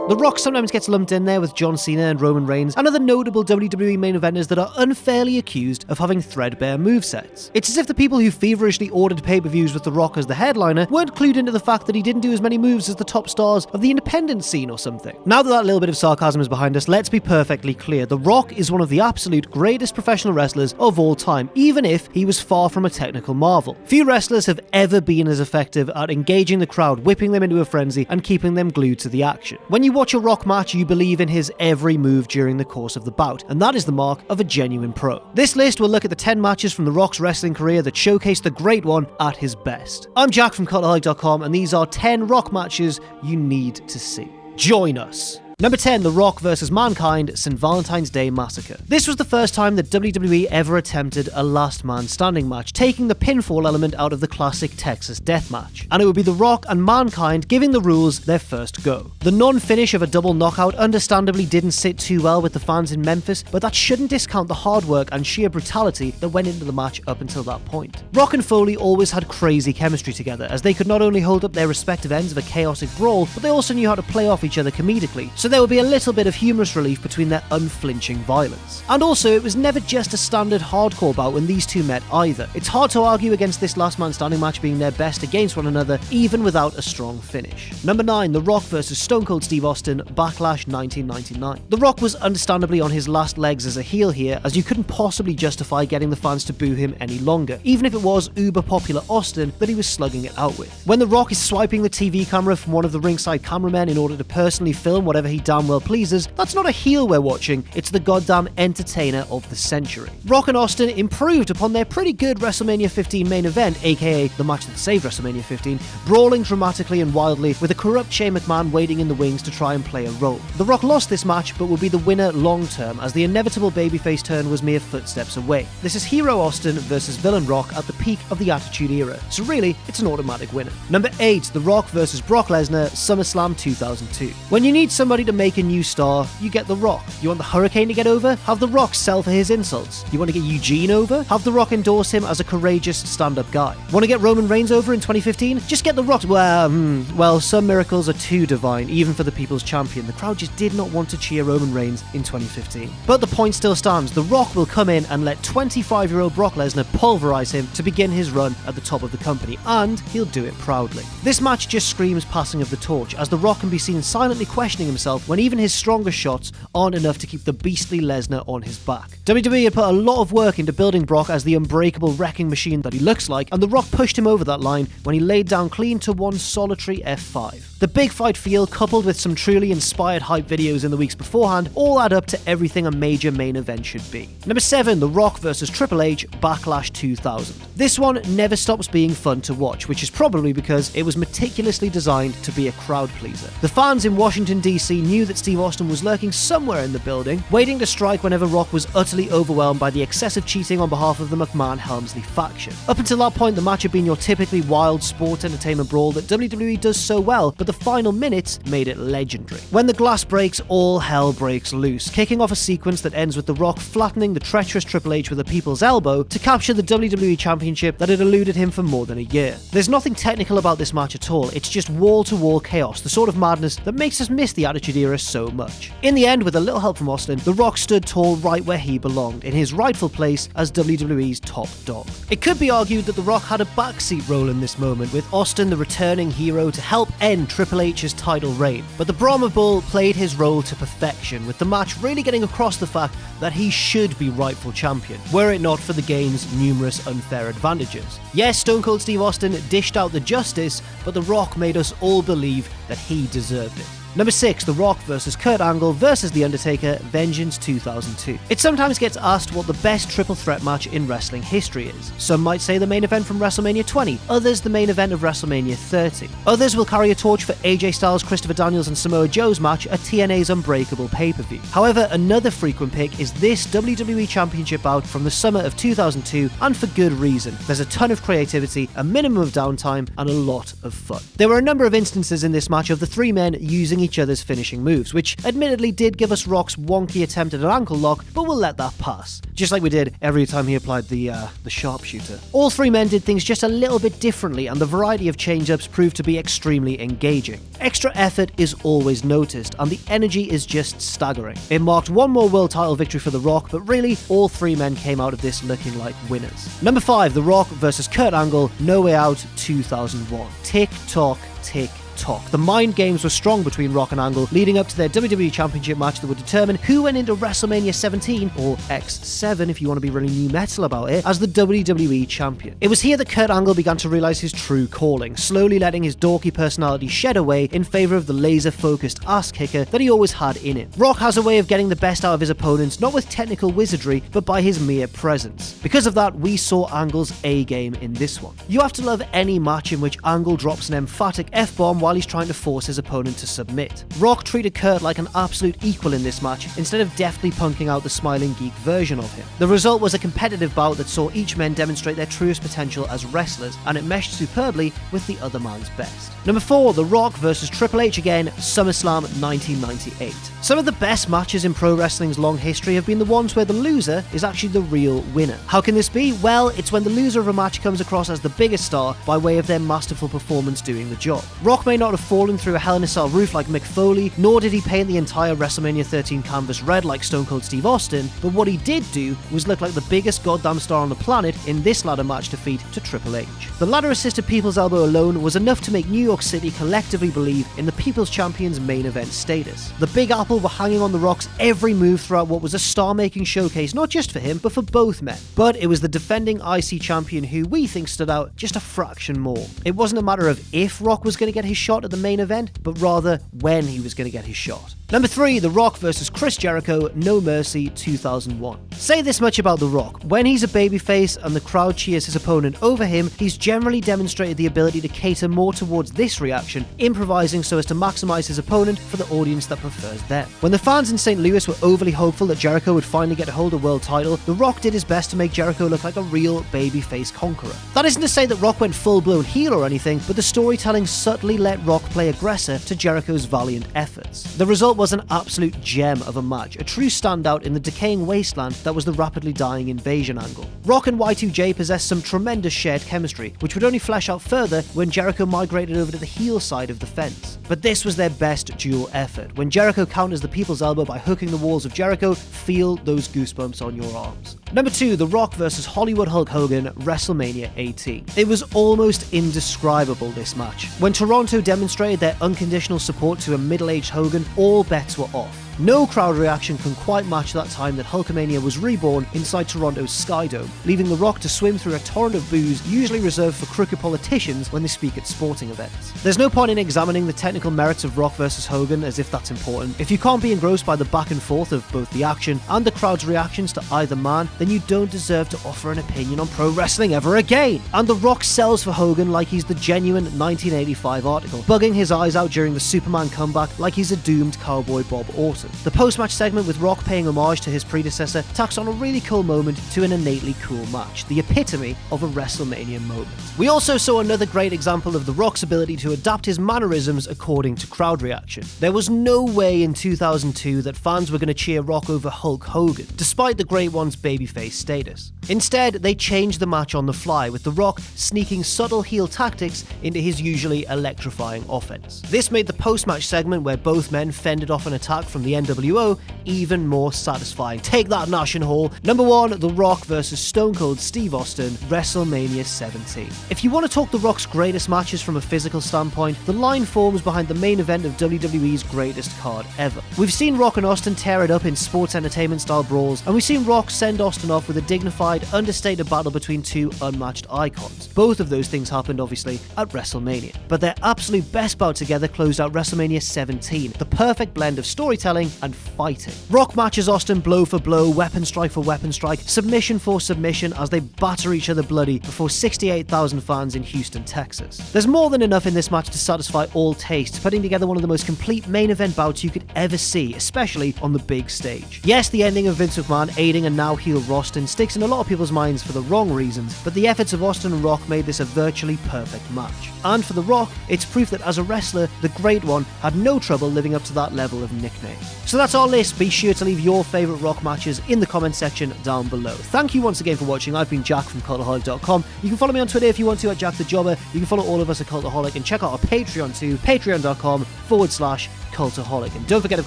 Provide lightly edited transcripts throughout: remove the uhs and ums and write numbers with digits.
The Rock sometimes gets lumped in there with John Cena and Roman Reigns and other notable WWE main eventers that are unfairly accused of having threadbare movesets. It's as if the people who feverishly ordered pay-per-views with The Rock as the headliner weren't clued into the fact that he didn't do as many moves as the top stars of the independent scene or something. Now that little bit of sarcasm is behind us, let's be perfectly clear. The Rock is one of the absolute greatest professional wrestlers of all time, even if he was far from a technical marvel. Few wrestlers have ever been as effective at engaging the crowd, whipping them into a frenzy, and keeping them glued to the action. When you watch a Rock match, you believe in his every move during the course of the bout, and that is the mark of a genuine pro. This list will look at the 10 matches from The Rock's wrestling career that showcase the great one at his best. I'm Jack from Cultaholic.com, and these are 10 Rock matches you need to see. Join us. Number 10, The Rock vs. Mankind, St. Valentine's Day Massacre. This was the first time that WWE ever attempted a last man standing match, taking the pinfall element out of the classic Texas death match. And it would be The Rock and Mankind giving the rules their first go. The non-finish of a double knockout understandably didn't sit too well with the fans in Memphis, but that shouldn't discount the hard work and sheer brutality that went into the match up until that point. Rock and Foley always had crazy chemistry together, as they could not only hold up their respective ends of a chaotic brawl, but they also knew how to play off each other comedically, so there would be a little bit of humorous relief between their unflinching violence. And also, it was never just a standard hardcore bout when these two met either. It's hard to argue against this last man standing match being their best against one another, even without a strong finish. Number 9, The Rock vs. Stone Cold Steve Austin, Backlash 1999. The Rock was understandably on his last legs as a heel here, as you couldn't possibly justify getting the fans to boo him any longer, even if it was uber popular Austin that he was slugging it out with. When The Rock is swiping the TV camera from one of the ringside cameramen in order to personally film whatever he damn well pleases, that's not a heel we're watching, it's the goddamn entertainer of the century. Rock and Austin improved upon their pretty good WrestleMania 15 main event, aka the match that saved WrestleMania 15, brawling dramatically and wildly with a corrupt Shane McMahon waiting in the wings to try and play a role. The Rock lost this match but will be the winner long term, as the inevitable babyface turn was mere footsteps away. This is Hero Austin versus Villain Rock at the peak of the Attitude Era, so really, it's an automatic winner. Number 8, The Rock vs. Brock Lesnar, SummerSlam 2002. When you need somebody to make a new star, you get The Rock. You want the Hurricane to get over? Have The Rock sell for his insults. You want to get Eugene over? Have The Rock endorse him as a courageous stand-up guy. Want to get Roman Reigns over in 2015? Just get The Rock. Well, some miracles are too divine, even for the people's champion. The crowd just did not want to cheer Roman Reigns in 2015. But the point still stands. The Rock will come in and let 25-year-old Brock Lesnar pulverize him to begin his run at the top of the company, and he'll do it proudly. This match just screams passing of the torch, as The Rock can be seen silently questioning himself when even his strongest shots aren't enough to keep the beastly Lesnar on his back. WWE had put a lot of work into building Brock as the unbreakable wrecking machine that he looks like, and The Rock pushed him over that line when he laid down clean to one solitary F5. The big fight feel, coupled with some truly inspired hype videos in the weeks beforehand, all add up to everything a major main event should be. Number 7, The Rock vs. Triple H, Backlash 2000. This one never stops being fun to watch, which is probably because it was meticulously designed to be a crowd pleaser. The fans in Washington DC knew that Steve Austin was lurking somewhere in the building, waiting to strike whenever Rock was utterly overwhelmed by the excessive cheating on behalf of the McMahon-Helmsley faction. Up until that point, the match had been your typically wild sports entertainment brawl that WWE does so well, but the final minutes made it legendary. When the glass breaks, all hell breaks loose, kicking off a sequence that ends with The Rock flattening the treacherous Triple H with a people's elbow to capture the WWE Championship that had eluded him for more than a year. There's nothing technical about this match at all, it's just wall-to-wall chaos, the sort of madness that makes us miss the Attitude Era so much. In the end, with a little help from Austin, The Rock stood tall right where he belonged, in his rightful place as WWE's top dog. It could be argued that The Rock had a backseat role in this moment, with Austin the returning hero to help end Triple H's title reign, but the Brahma Bull played his role to perfection, with the match really getting across the fact that he should be rightful champion, were it not for the game's numerous unfair advantages. Yes, Stone Cold Steve Austin dished out the justice, but The Rock made us all believe that he deserved it. Number 6, The Rock vs. Kurt Angle vs. The Undertaker, Vengeance 2002. It sometimes gets asked what the best triple threat match in wrestling history is. Some might say the main event from WrestleMania 20, others the main event of WrestleMania 30. Others will carry a torch for AJ Styles, Christopher Daniels and Samoa Joe's match at TNA's Unbreakable pay-per-view. However, another frequent pick is this WWE Championship bout from the summer of 2002, and for good reason. There's a ton of creativity, a minimum of downtime, and a lot of fun. There were a number of instances in this match of the three men using each other's finishing moves, which admittedly did give us Rock's wonky attempt at an ankle lock, but we'll let that pass. Just like we did every time he applied the sharpshooter. All three men did things just a little bit differently, and the variety of change-ups proved to be extremely engaging. Extra effort is always noticed, and the energy is just staggering. It marked one more world title victory for The Rock, but really, all three men came out of this looking like winners. Number 5, The Rock versus Kurt Angle, No Way Out 2001. Tick-tock, tick-tock. The mind games were strong between Rock and Angle, leading up to their WWE Championship match that would determine who went into WrestleMania 17, or X7 if you want to be really new metal about it, as the WWE Champion. It was here that Kurt Angle began to realize his true calling, slowly letting his dorky personality shed away in favor of the laser-focused ass-kicker that he always had in him. Rock has a way of getting the best out of his opponents, not with technical wizardry, but by his mere presence. Because of that, we saw Angle's A-game in this one. You have to love any match in which Angle drops an emphatic F-bomb while he's trying to force his opponent to submit. Rock treated Kurt like an absolute equal in this match, instead of deftly punking out the smiling geek version of him. The result was a competitive bout that saw each man demonstrate their truest potential as wrestlers, and it meshed superbly with the other man's best. Number 4, The Rock versus Triple H again, SummerSlam 1998. Some of the best matches in pro wrestling's long history have been the ones where the loser is actually the real winner. How can this be? Well, it's when the loser of a match comes across as the biggest star by way of their masterful performance doing the job. Rock may not have fallen through a Hell in a Cell roof like Mick Foley, nor did he paint the entire WrestleMania 13 canvas red like Stone Cold Steve Austin, but what he did do was look like the biggest goddamn star on the planet in this ladder match defeat to Triple H. The ladder-assisted People's Elbow alone was enough to make New York City collectively believe in the People's Champion's main event status. The Big Apple were hanging on the Rock's every move throughout what was a star-making showcase, not just for him, but for both men. But it was the defending IC champion who we think stood out just a fraction more. It wasn't a matter of if Rock was going to get his shot at the main event, but rather when he was going to get his shot. Number 3, The Rock versus Chris Jericho, No Mercy 2001. Say this much about The Rock: when he's a babyface and the crowd cheers his opponent over him, he's generally demonstrated the ability to cater more towards this reaction, improvising so as to maximize his opponent for the audience that prefers them. When the fans in St. Louis were overly hopeful that Jericho would finally get a hold of world title, The Rock did his best to make Jericho look like a real babyface conqueror. That isn't to say that Rock went full-blown heel or anything, but the storytelling subtly let Rock play aggressor to Jericho's valiant efforts. The result was an absolute gem of a match, a true standout in the decaying wasteland that was the rapidly dying invasion angle. Rock and Y2J possessed some tremendous shared chemistry, which would only flesh out further when Jericho migrated over to the heel side of the fence. But this was their best dual effort. When Jericho counters the People's Elbow by hooking the walls of Jericho, feel those goosebumps on your arms. Number 2, The Rock versus Hollywood Hulk Hogan, WrestleMania 18. It was almost indescribable, this match. When Toronto demonstrated their unconditional support to a middle-aged Hogan, all bets were off. No crowd reaction can quite match that time that Hulkamania was reborn inside Toronto's Skydome, leaving The Rock to swim through a torrent of booze usually reserved for crooked politicians when they speak at sporting events. There's no point in examining the technical merits of Rock versus Hogan as if that's important. If you can't be engrossed by the back and forth of both the action and the crowd's reactions to either man, then you don't deserve to offer an opinion on pro wrestling ever again. And The Rock sells for Hogan like he's the genuine 1985 article, bugging his eyes out during the Superman comeback like he's a doomed cowboy Bob Orton. The post-match segment with Rock paying homage to his predecessor tacks on a really cool moment to an innately cool match, the epitome of a WrestleMania moment. We also saw another great example of The Rock's ability to adapt his mannerisms according to crowd reaction. There was no way in 2002 that fans were going to cheer Rock over Hulk Hogan, despite the Great One's babyface status. Instead, they changed the match on the fly, with The Rock sneaking subtle heel tactics into his usually electrifying offense. This made the post-match segment where both men fended off an attack from the NWO even more satisfying. Take that, Nash and Hall. Number 1, The Rock versus Stone Cold Steve Austin, WrestleMania 17. If you want to talk The Rock's greatest matches from a physical standpoint, the line forms behind the main event of WWE's greatest card ever. We've seen Rock and Austin tear it up in sports entertainment style brawls, and we've seen Rock send Austin off with a dignified, understated battle between two unmatched icons. Both of those things happened, obviously, at WrestleMania. But their absolute best bout together closed out WrestleMania 17, the perfect blend of storytelling and fighting. Rock matches Austin blow for blow, weapon strike for weapon strike, submission for submission as they batter each other bloody before 68,000 fans in Houston, Texas. There's more than enough in this match to satisfy all tastes, putting together one of the most complete main event bouts you could ever see, especially on the big stage. Yes, the ending of Vince McMahon aiding a now heel Austin sticks in a lot of people's minds for the wrong reasons, but the efforts of Austin and Rock made this a virtually perfect match. And for The Rock, it's proof that as a wrestler, the Great One had no trouble living up to that level of nickname. So that's our list. Be sure to leave your favourite Rock matches in the comment section down below. Thank you once again for watching. I've been Jack from Cultaholic.com. You can follow me on Twitter if you want to at Jack the Jobber. You can follow all of us at Cultaholic and check out our Patreon too, patreon.com/Cultaholic. And don't forget, of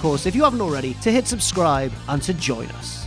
course, if you haven't already, to hit subscribe and to join us.